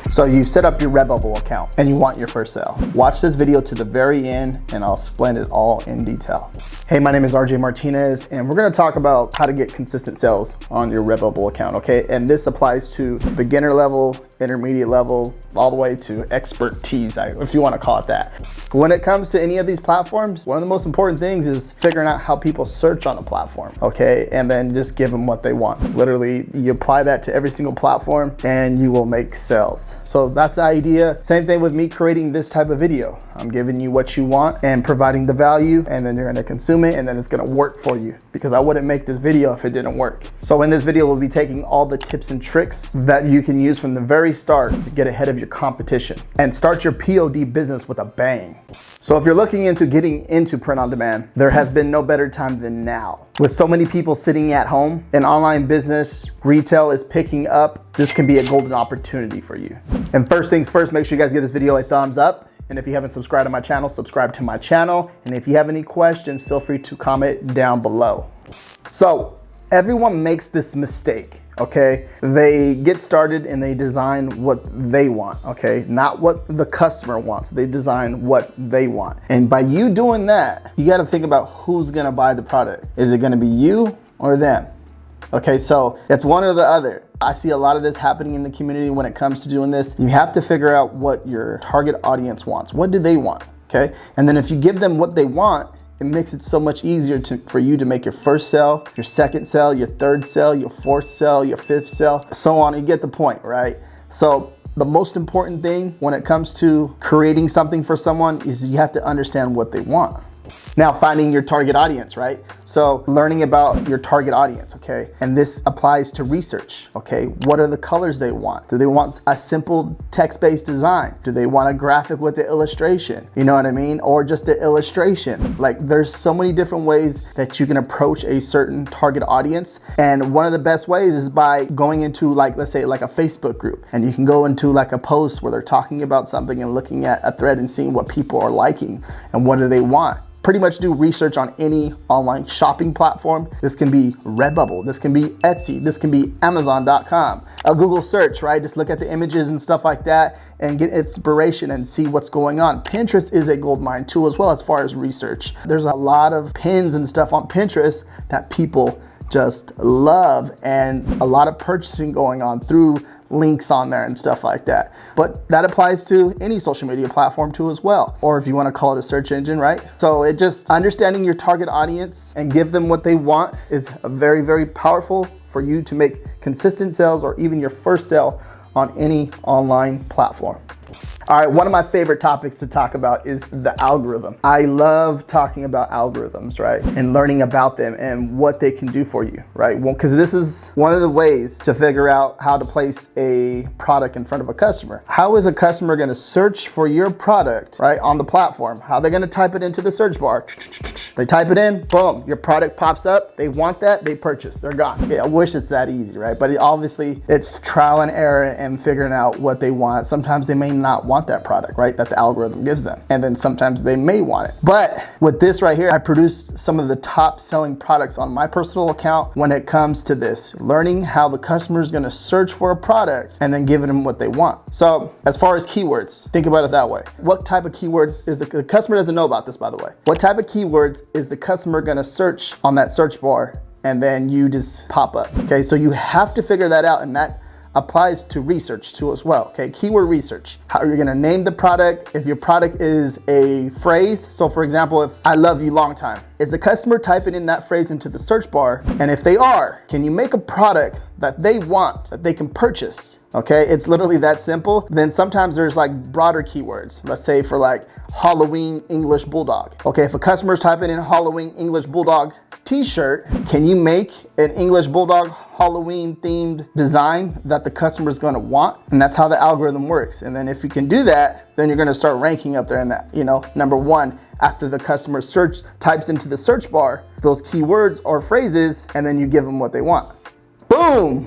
So you've set up your Redbubble account and you want your first sale. Watch this video to the very end and I'll explain it all in detail. Hey, my name is RJ Martinez and we're gonna talk about how to get consistent sales on your Redbubble account, okay? And this applies to beginner level, intermediate level, all the way to expertise, if you wanna call it that. When it comes to any of these platforms, one of the most important things is figuring out how people search on a platform, okay? And then just give them what they want. Literally, you apply that to every single platform and you will make sales. So that's the idea. Same thing with me creating this type of video. I'm giving you what you want and providing the value, and then you're gonna consume it and then it's gonna work for you, because I wouldn't make this video if it didn't work. So in this video, we'll be taking all the tips and tricks that you can use from the very start to get ahead of your competition and start your POD business with a bang. So if you're looking into getting into print on demand, there has been no better time than now. With so many people sitting at home, and online business, retail is picking up, this can be a golden opportunity for you. And first things first, make sure you guys give this video a thumbs up. And if you haven't subscribed to my channel, subscribe to my channel. And if you have any questions, feel free to comment down below. So everyone makes this mistake, okay? They get started and they design what they want, okay? Not what the customer wants. They design what they want. And by you doing that, you gotta think about who's gonna buy the product. Is it gonna be you or them? Okay, so it's one or the other. I see a lot of this happening in the community when it comes to doing this. You have to figure out what your target audience wants. What do they want, okay? And then if you give them what they want, it makes it so much easier for you to make your first sale, your second sale, your third sale, your fourth sale, your fifth sale, so on. You get the point, right? So the most important thing when it comes to creating something for someone is you have to understand what they want. Now, finding your target audience, right? So learning about your target audience, okay? And this applies to research, okay? What are the colors they want? Do they want a simple text-based design? Do they want a graphic with the illustration? You know what I mean? Or just the illustration. Like, there's so many different ways that you can approach a certain target audience. And one of the best ways is by going into, like, let's say like a Facebook group, and you can go into like a post where they're talking about something and looking at a thread and seeing what people are liking and what do they want. Pretty much do research on any online shopping platform. This can be Redbubble, this can be Etsy, this can be Amazon.com. A Google search, right? Just look at the images and stuff like that and get inspiration and see what's going on. Pinterest is a gold mine too as well as far as research. There's a lot of pins and stuff on Pinterest that people just love, and a lot of purchasing going on through links on there and stuff like that. But that applies to any social media platform too as well. Or if you want to call it a search engine, right? So it just understanding your target audience and give them what they want is very, very powerful for you to make consistent sales or even your first sale on any online platform. All right, one of my favorite topics to talk about is the algorithm. I love talking about algorithms, right? And learning about them and what they can do for you, right? Well, because this is one of the ways to figure out how to place a product in front of a customer. How is a customer gonna search for your product, right, on the platform? How they're gonna type it into the search bar. They type it in, boom, your product pops up. They want that, they purchase, they're gone. Yeah, I wish it's that easy, right? But obviously it's trial and error and figuring out what they want. Sometimes they may not want that product, right, that the algorithm gives them. And then sometimes they may want it. But with this right here, I produced some of the top selling products on my personal account when it comes to this, learning how the customer is gonna search for a product and then giving them what they want. So as far as keywords, think about it that way. What type of keywords is the customer doesn't know about this, by the way. What type of keywords is the customer gonna search on that search bar and then you just pop up? Okay, so you have to figure that out, and that applies to research too as well, okay? Keyword research. How are you gonna name the product? If your product is a phrase, so for example, if I love you long time, is the customer typing in that phrase into the search bar? And if they are, can you make a product that they want, that they can purchase? Okay, it's literally that simple. Then sometimes there's like broader keywords. Let's say for like Halloween English Bulldog. Okay, if a customer is typing in Halloween English Bulldog t-shirt, can you make an English Bulldog Halloween themed design that the customer is gonna want? And that's how the algorithm works. And then if you can do that, then you're gonna start ranking up there in that, you know, number one, after the customer types into the search bar those keywords or phrases, and then you give them what they want. Boom!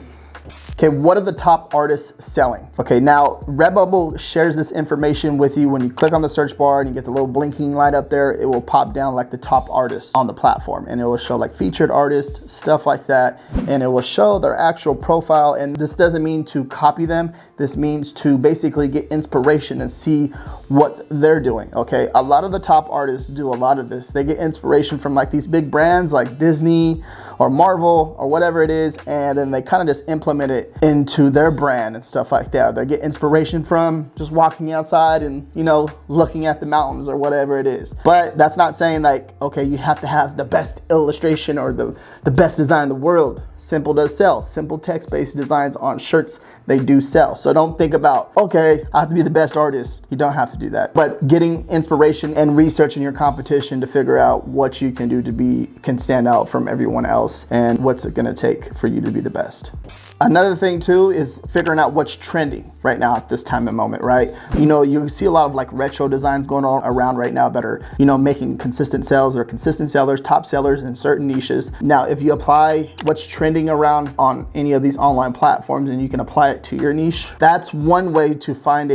Okay, what are the top artists selling? Okay, now Redbubble shares this information with you. When you click on the search bar and you get the little blinking light up there, it will pop down like the top artists on the platform, and it will show like featured artists, stuff like that, and it will show their actual profile. And this doesn't mean to copy them. This means to basically get inspiration and see what they're doing, okay? A lot of the top artists do a lot of this. They get inspiration from like these big brands like Disney or Marvel or whatever it is, and then they kind of just implement it into their brand and stuff like that. They get inspiration from just walking outside and, you know, looking at the mountains or whatever it is. But that's not saying like, okay, you have to have the best illustration or the best design in the world. Simple does sell. Simple text-based designs on shirts, they do sell. So don't think about, okay, I have to be the best artist. You don't have to do that. But getting inspiration and researching your competition to figure out what you can do can stand out from everyone else and what's it gonna take for you to be the best. Another thing too is figuring out what's trending right now at this time and moment, right? You know, you see a lot of like retro designs going on around right now that are, you know, making consistent sales. They're consistent sellers, top sellers in certain niches. Now, if you apply what's trending around on any of these online platforms and you can apply it to your niche, that's one way to find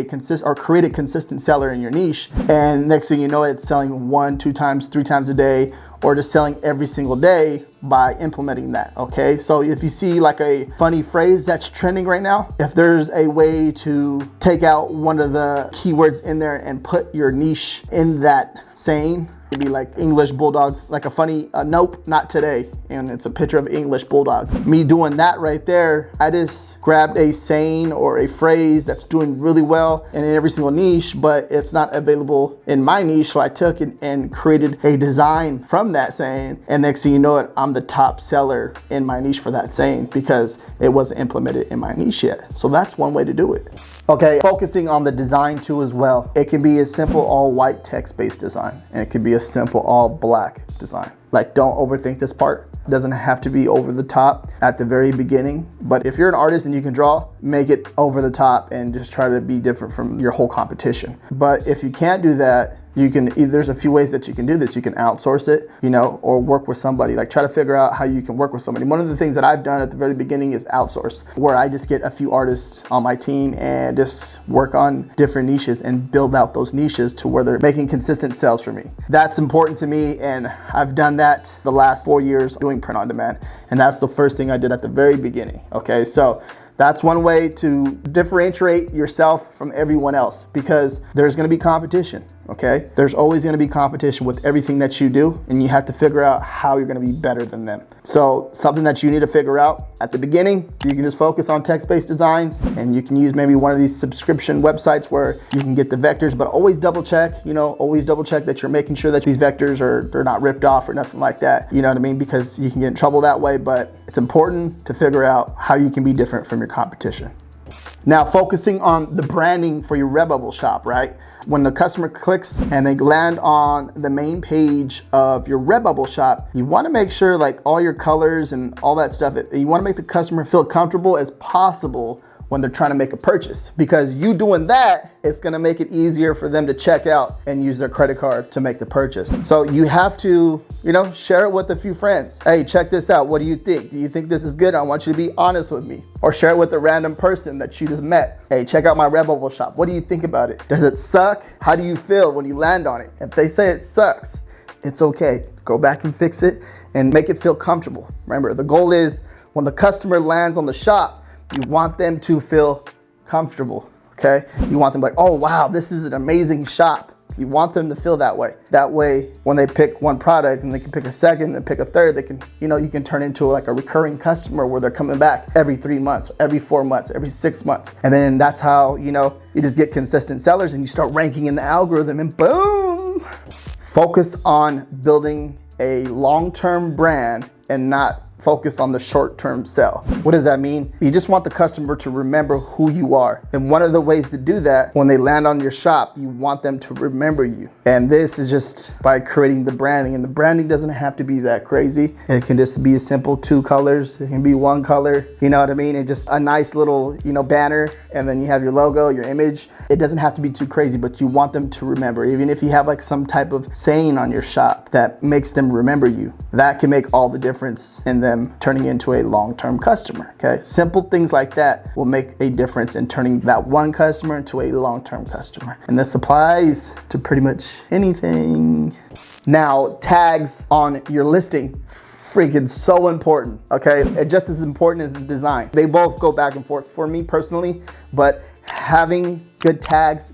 create a consistent seller in your niche. And next thing you know, it's selling 1, 2 times, 3 times a day, or just selling every single day by implementing that, okay? So if you see like a funny phrase that's trending right now, if there's a way to take out one of the keywords in there and put your niche in that saying, it'd be like English bulldog, like a funny, nope, not today. And it's a picture of English bulldog. Me doing that right there, I just grabbed a saying or a phrase that's doing really well in every single niche, but it's not available in my niche. So I took it and created a design from that saying. And next thing you know it, I'm the top seller in my niche for that saying because it wasn't implemented in my niche yet. So that's one way to do it. Okay, focusing on the design too as well. It can be a simple all white text-based design, and it could be a simple all black design. Like, don't overthink this part. It doesn't have to be over the top at the very beginning, but if you're an artist and you can draw, make it over the top and just try to be different from your whole competition. But if you can't do that, there's a few ways that you can do this. You can outsource it, you know, or work with somebody. Like, try to figure out how you can work with somebody. One of the things that I've done at the very beginning is outsource, where I just get a few artists on my team and just work on different niches and build out those niches to where they're making consistent sales for me. That's important to me, and I've done that the last 4 years doing print on demand. And that's the first thing I did at the very beginning, okay? So that's one way to differentiate yourself from everyone else, because there's gonna be competition, okay? There's always gonna be competition with everything that you do, and you have to figure out how you're gonna be better than them. So something that you need to figure out at the beginning, you can just focus on text-based designs, and you can use maybe one of these subscription websites where you can get the vectors, but always double check, you know, always double check that you're making sure that these vectors they're not ripped off or nothing like that, you know what I mean? Because you can get in trouble that way, but it's important to figure out how you can be different from your competition. Now, focusing on the branding for your Redbubble shop, right? When the customer clicks and they land on the main page of your Redbubble shop, you wanna make sure like all your colors and all that stuff, you wanna make the customer feel comfortable as possible when they're trying to make a purchase, because you doing that, it's gonna make it easier for them to check out and use their credit card to make the purchase. So you have to, you know, share it with a few friends. Hey, check this out. What do you think? Do you think this is good? I want you to be honest with me. Or share it with a random person that you just met. Hey, check out my Redbubble shop. What do you think about it? Does it suck? How do you feel when you land on it? If they say it sucks, it's okay. Go back and fix it and make it feel comfortable. Remember, the goal is when the customer lands on the shop, you want them to feel comfortable, okay? You want them like, oh wow, this is an amazing shop. You want them to feel that way. That way, when they pick one product and they can pick a second and pick a third, they can, you know, you can turn into like a recurring customer where they're coming back every 3 months, every 4 months, every 6 months. And then that's how, you know, you just get consistent sellers and you start ranking in the algorithm and boom. Focus on building a long-term brand and not focus on the short-term sell. What does that mean? You just want the customer to remember who you are. And one of the ways to do that, when they land on your shop, you want them to remember you. And this is just by creating the branding. And the branding doesn't have to be that crazy. It can just be a simple 2 colors. It can be 1 color. You know what I mean? And just a nice little, you know, banner. And then you have your logo, your image. It doesn't have to be too crazy, but you want them to remember. Even if you have like some type of saying on your shop that makes them remember you, that can make all the difference in them turning into a long-term customer, okay? Simple things like that will make a difference in turning that one customer into a long-term customer. And this applies to pretty much anything. Now, tags on your listing, freaking so important, okay? It's just as important as the design. They both go back and forth for me personally, but having good tags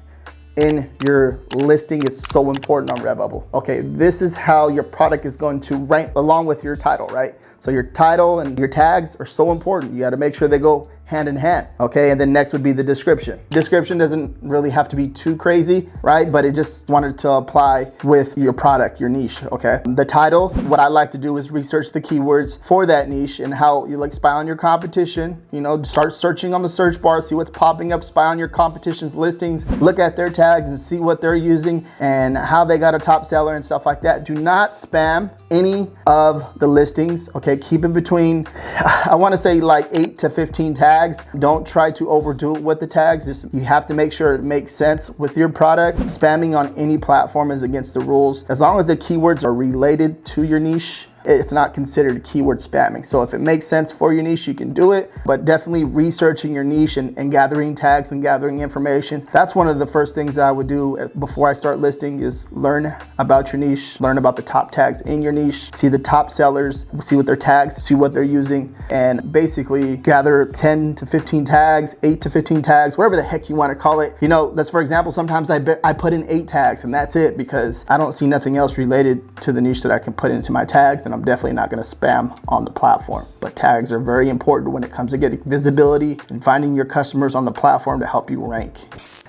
in your listing is so important on Redbubble. Okay, this is how your product is going to rank along with your title, right? So your title and your tags are so important. You got to make sure they go hand in hand. Okay, and then next would be the description. Description doesn't really have to be too crazy, right? But it just wanted to apply with your product, your niche. Okay, the title, what I like to do is research the keywords for that niche and how you like spy on your competition. You know, start searching on the search bar, see what's popping up, spy on your competition's listings, look at their tags and see what they're using and how they got a top seller and stuff like that. Do not spam any of the listings. Okay, keep it between, I want to say like 8 to 15 tags. Don't try to overdo it with the tags. Just you have to make sure it makes sense with your product. Spamming on any platform is against the rules. As long as the keywords are related to your niche, it's not considered keyword spamming. So if it makes sense for your niche, you can do it, but definitely researching your niche and gathering tags and gathering information. That's one of the first things that I would do before I start listing is learn about your niche, learn about the top tags in your niche, see the top sellers, see what their tags, see what they're using, and basically gather 10 to 15 tags, 8 to 15 tags, whatever the heck you want to call it. You know, that's for example, sometimes I put in 8 tags and that's it because I don't see nothing else related to the niche that I can put into my tags. And I'm definitely not going to spam on the platform. But tags are very important when it comes to getting visibility and finding your customers on the platform to help you rank.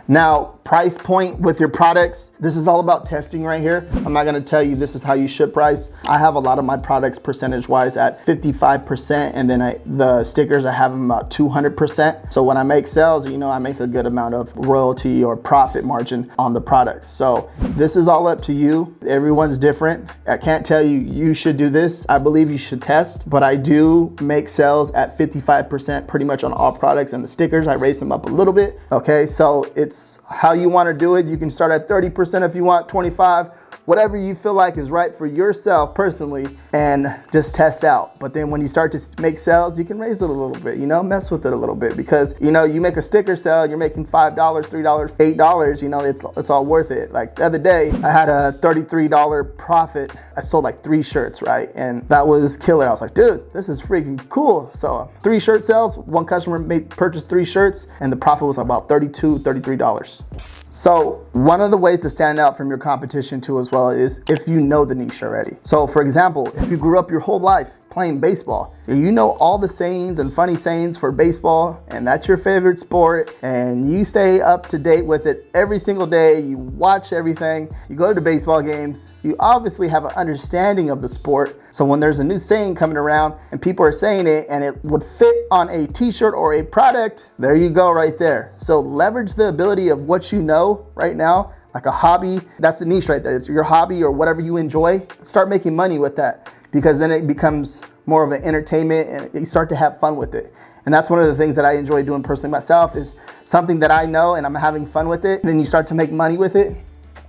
Now, price point with your products. This is all about testing right here. I'm not gonna tell you this is how you should price. I have a lot of my products percentage-wise at 55%, and then the stickers, I have them about 200%. So when I make sales, you know, I make a good amount of royalty or profit margin on the products. So this is all up to you. Everyone's different. I can't tell you, you should do this. I believe you should test, but I do make sales at 55% pretty much on all products, and the stickers, I raise them up a little bit. Okay, so it's how you want to do it. You can start at 30% if you want, 25, whatever you feel like is right for yourself personally, and just test out. But then when you start to make sales, you can raise it a little bit, you know, mess with it a little bit, because, you know, you make a sticker sale, you're making $5, $3, $8, you know, it's all worth it. Like the other day, I had a $33 profit. I sold like 3 shirts, right? And that was killer. I was like, dude, this is freaking cool. So 3 shirt sales, one customer purchased 3 shirts, and the profit was about $32, $33. So one of the ways to stand out from your competition too as well is if you know the niche already. So for example, if you grew up your whole life playing baseball, you know all the sayings and funny sayings for baseball, and that's your favorite sport, and you stay up to date with it every single day, you watch everything, you go to baseball games, you obviously have an understanding of the sport. So when there's a new saying coming around and people are saying it and it would fit on a t-shirt or a product, there you go right there. So leverage the ability of what you know right now, like a hobby. That's the niche right there. It's your hobby or whatever you enjoy. Start making money with that, because then it becomes more of an entertainment and you start to have fun with it. And that's one of the things that I enjoy doing personally myself, is something that I know and I'm having fun with it. Then you start to make money with it.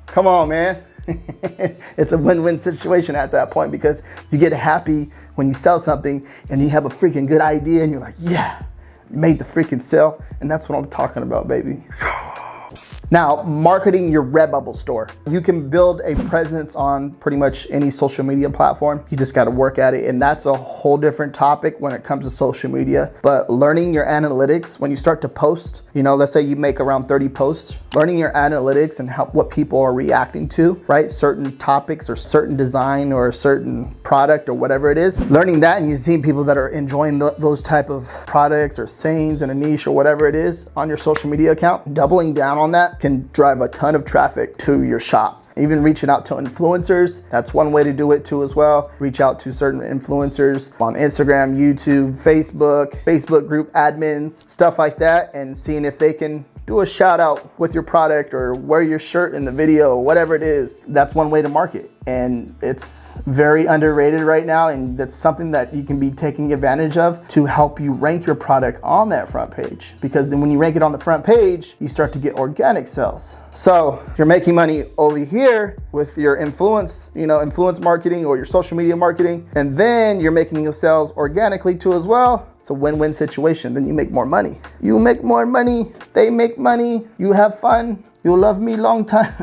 Come on, man. It's a win-win situation at that point, because you get happy when you sell something and you have a freaking good idea and you're like, yeah, made the freaking sale. And that's what I'm talking about, baby. Now, marketing your Redbubble store. You can build a presence on pretty much any social media platform. You just got to work at it. And that's a whole different topic when it comes to social media. But learning your analytics, when you start to post, you know, let's say you make around 30 posts, learning your analytics and what people are reacting to, right? Certain topics or certain design or a certain product or whatever it is. Learning that, and you see people that are enjoying those type of products or sayings in a niche or whatever it is on your social media account, doubling down on that can drive a ton of traffic to your shop. Even reaching out to influencers, that's one way to do it too as well. Reach out to certain influencers on Instagram, YouTube, Facebook group admins, stuff like that, and seeing if they can do a shout out with your product or wear your shirt in the video, whatever it is. That's one way to market. And it's very underrated right now, and that's something that you can be taking advantage of to help you rank your product on that front page. Because then when you rank it on the front page, you start to get organic sales. So you're making money over here with your influence marketing or your social media marketing, and then you're making your sales organically too as well. It's a win-win situation. Then you make more money. You make more money, they make money, you have fun, you'll love me long time.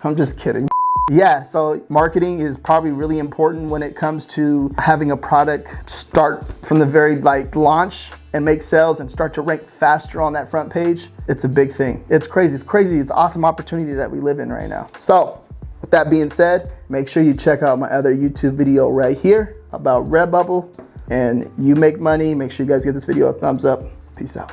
I'm just kidding. Yeah, so marketing is probably really important when it comes to having a product start from the very launch and make sales and start to rank faster on that front page. It's a big thing. It's crazy. It's an awesome opportunity that we live in right now. So with that being said, make sure you check out my other YouTube video right here about Redbubble, and you make money. Make sure you guys give this video a thumbs up. Peace out.